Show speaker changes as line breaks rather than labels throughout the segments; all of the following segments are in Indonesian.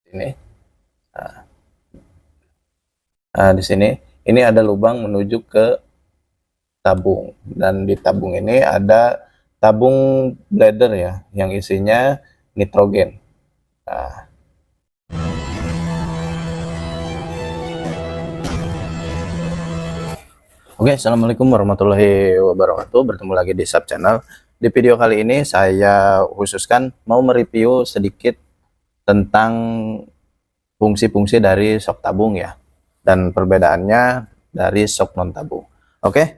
Ini. Nah, di sini ini ada lubang menuju ke tabung, dan di tabung ini ada tabung bladder ya yang isinya nitrogen. Nah, Oke, assalamualaikum warahmatullahi wabarakatuh. Bertemu lagi di Sub Channel. Di video kali ini saya khususkan mau mereview sedikit tentang fungsi-fungsi dari shock tabung ya, dan perbedaannya dari shock non tabung. Oke,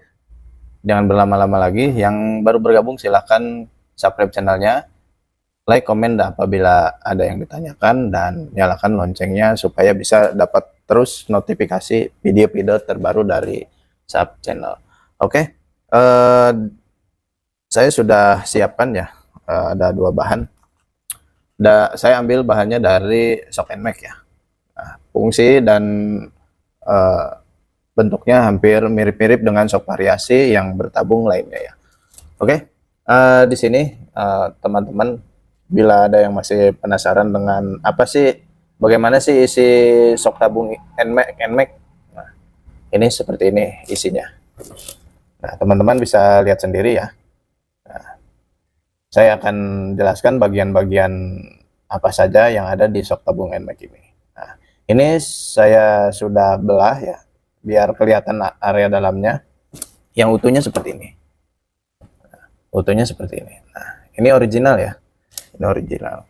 jangan berlama-lama lagi. Yang baru bergabung silahkan subscribe channelnya, like, komen apabila ada yang ditanyakan, dan nyalakan loncengnya supaya bisa dapat terus notifikasi video-video terbaru dari Sub Channel. Oke, saya sudah siapkan ya, ada dua bahan. Saya ambil bahannya dari Shock NMAX ya. Nah, fungsi dan uh, bentuknya hampir mirip-mirip dengan shock variasi yang bertabung lainnya ya. Oke, di sini teman-teman, bila ada yang masih penasaran dengan apa sih, bagaimana sih isi shock tabung NMAX, nah, ini seperti ini isinya. Nah, teman-teman bisa lihat sendiri ya. Nah, saya akan jelaskan bagian-bagian apa saja yang ada di shock tabung NMAX ini. Nah, ini saya sudah belah ya, biar kelihatan area dalamnya. Yang utuhnya seperti ini. Utuhnya seperti ini. Nah, ini original ya. Ini original.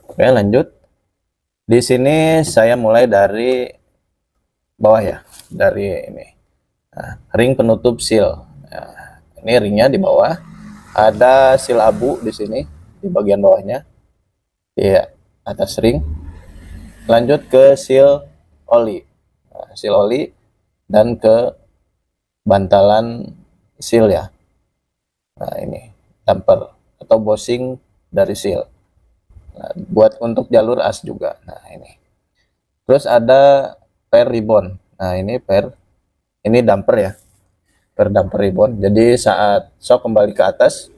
Oke, lanjut. Di sini saya mulai dari bawah ya, dari ini. Nah, ring penutup seal. Nah, ini ringnya di bawah. Ada seal abu di sini di bagian bawahnya, di atas ring. Lanjut ke seal oli. Nah, seal oli dan ke bantalan seal ya. Nah, ini damper atau bushing dari seal. Nah, buat untuk jalur as juga. Nah, ini. Terus ada per ribbon. Nah, ini ini damper ya. Per damper ribbon. Jadi saat shock kembali ke atas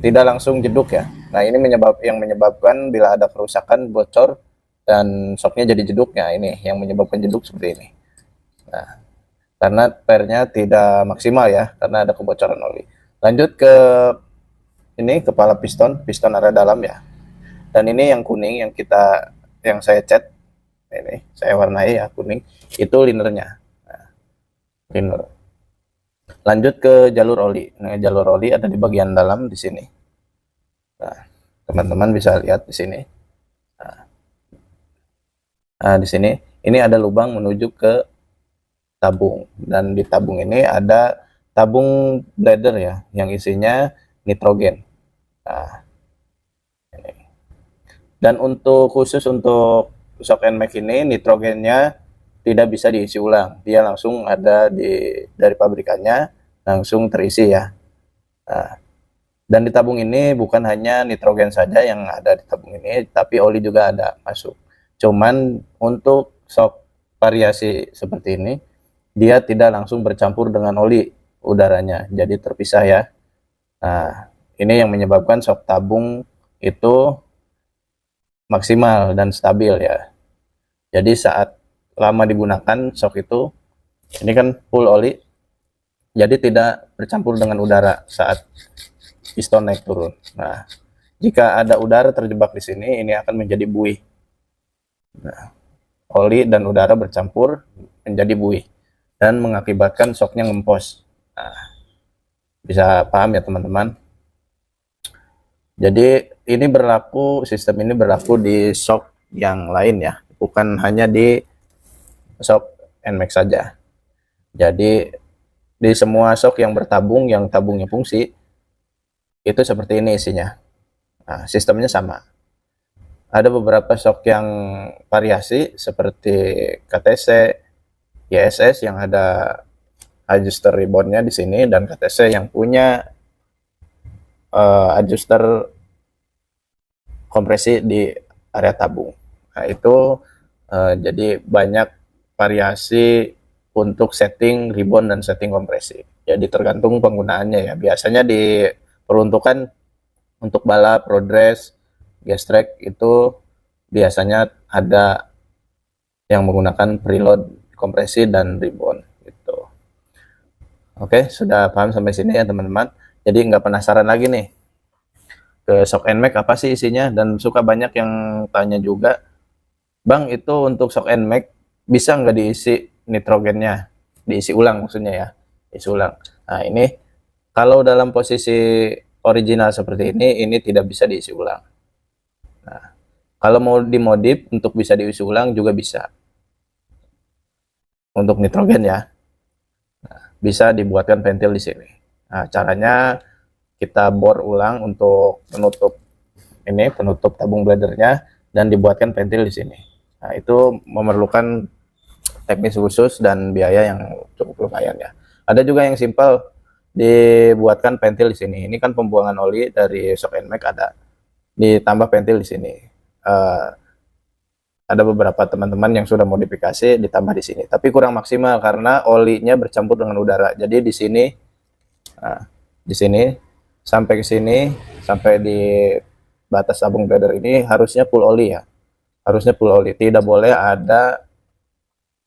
tidak langsung jeduk ya. Nah, ini yang menyebabkan bila ada kerusakan, bocor dan shocknya jadi jeduk. Nah, ini yang menyebabkan jeduk seperti ini. Nah, karena pernya tidak maksimal ya, karena ada kebocoran oli. Lanjut ke ini kepala piston area dalam ya. Dan ini yang kuning yang saya cat, ini saya warnai ya kuning, itu linernya. Nah, liner. Lanjut ke jalur oli. Nah, jalur oli ada di bagian dalam di sini. Nah, teman-teman bisa lihat di sini. Nah, di sini ini ada lubang menuju ke tabung, dan di tabung ini ada tabung bladder ya yang isinya nitrogen. Nah, ini. Dan khusus untuk shock NMAX ini nitrogennya tidak bisa diisi ulang, dia langsung ada dari pabrikannya langsung terisi ya. Nah, dan di tabung ini bukan hanya nitrogen saja yang ada di tabung ini, tapi oli juga ada masuk. Cuman untuk shock variasi seperti ini, dia tidak langsung bercampur dengan oli udaranya, jadi terpisah ya. Nah, ini yang menyebabkan shock tabung itu maksimal dan stabil ya. Jadi saat lama digunakan shock itu, ini kan full oli, jadi tidak bercampur dengan udara saat piston naik turun. Nah, jika ada udara terjebak di sini, ini akan menjadi buih. Nah, oli dan udara bercampur menjadi buih dan mengakibatkan shocknya ngempos. Nah, bisa paham ya teman-teman. Jadi sistem ini berlaku di shock yang lain ya, bukan hanya di shock NMAX saja. Jadi di semua shock yang bertabung, yang tabungnya fungsi, itu seperti ini isinya. Nah, sistemnya sama. Ada beberapa shock yang variasi seperti KTC, YSS yang ada adjuster ribbonnya di sini, dan KTC yang punya adjuster kompresi di area tabung. Nah, itu jadi banyak variasi untuk setting ribbon dan setting kompresi. Jadi tergantung penggunaannya ya. Biasanya diperuntukkan untuk balap, road race, gas track itu biasanya ada yang menggunakan preload, kompresi, dan ribbon gitu. Oke, sudah paham sampai sini ya teman-teman. Jadi nggak penasaran lagi nih ke shock NMAX apa sih isinya, dan suka banyak yang tanya juga, Bang, itu untuk shock NMAX bisa nggak diisi nitrogennya, diisi ulang maksudnya ya, diisi ulang. Nah ini kalau dalam posisi original seperti ini tidak bisa diisi ulang. Nah, kalau mau dimodif untuk bisa diisi ulang juga bisa. Untuk nitrogen ya, bisa dibuatkan ventil di sini. Nah, caranya kita bor ulang untuk penutup ini, penutup tabung bladernya, dan dibuatkan ventil di sini. Nah, itu memerlukan teknis khusus dan biaya yang cukup lumayan ya. Ada juga yang simpel, dibuatkan ventil di sini. Ini kan pembuangan oli dari shock NMAX ada, ditambah ventil di sini. Ada beberapa teman-teman yang sudah modifikasi ditambah di sini, tapi kurang maksimal karena olinya bercampur dengan udara. Jadi di sini, nah, di sini sampai ke sini, sampai di batas tabung blader ini harusnya full oli ya, harusnya full oli. Tidak boleh ada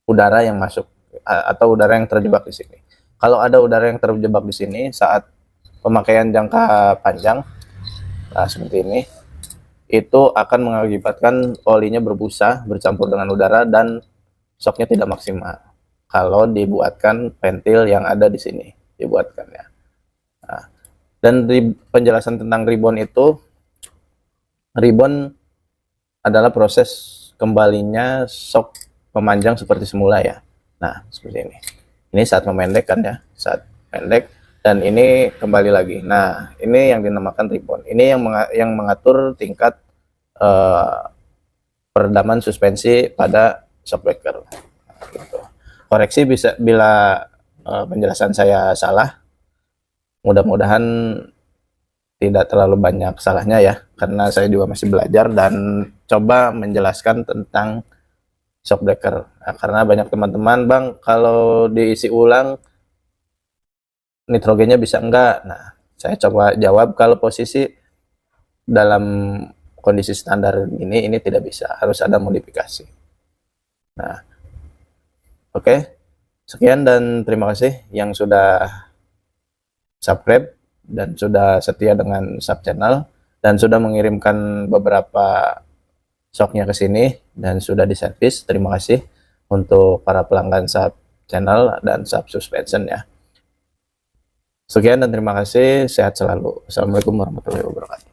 udara yang masuk atau udara yang terjebak di sini. Kalau ada udara yang terjebak di sini saat pemakaian jangka panjang, nah seperti ini, itu akan mengakibatkan olinya berbusa, bercampur dengan udara, dan shocknya tidak maksimal. Kalau dibuatkan ventil yang ada di sini, dibuatkan ya. Nah, dan di penjelasan tentang ribbon itu, ribbon adalah proses kembalinya shock pemanjang seperti semula ya. Nah, seperti ini. Ini saat memendek kan ya, saat pendek, dan ini kembali lagi. Nah, ini yang dinamakan ribbon. Ini yang mengatur tingkat peredaman suspensi pada shockbreaker. Nah, gitu. Koreksi bisa bila penjelasan saya salah. Mudah-mudahan tidak terlalu banyak salahnya ya, karena saya juga masih belajar dan coba menjelaskan tentang shockbreaker. Nah, karena banyak teman-teman, Bang, kalau diisi ulang nitrogennya bisa enggak? Nah, saya coba jawab, kalau posisi dalam kondisi standar ini tidak bisa, harus ada modifikasi. Nah, oke. Sekian dan terima kasih yang sudah subscribe dan sudah setia dengan sub channel dan sudah mengirimkan beberapa shocknya ke sini dan sudah diservis. Terima kasih untuk para pelanggan sub channel dan sub suspension ya. Sekian dan terima kasih, sehat selalu. Assalamualaikum warahmatullahi wabarakatuh.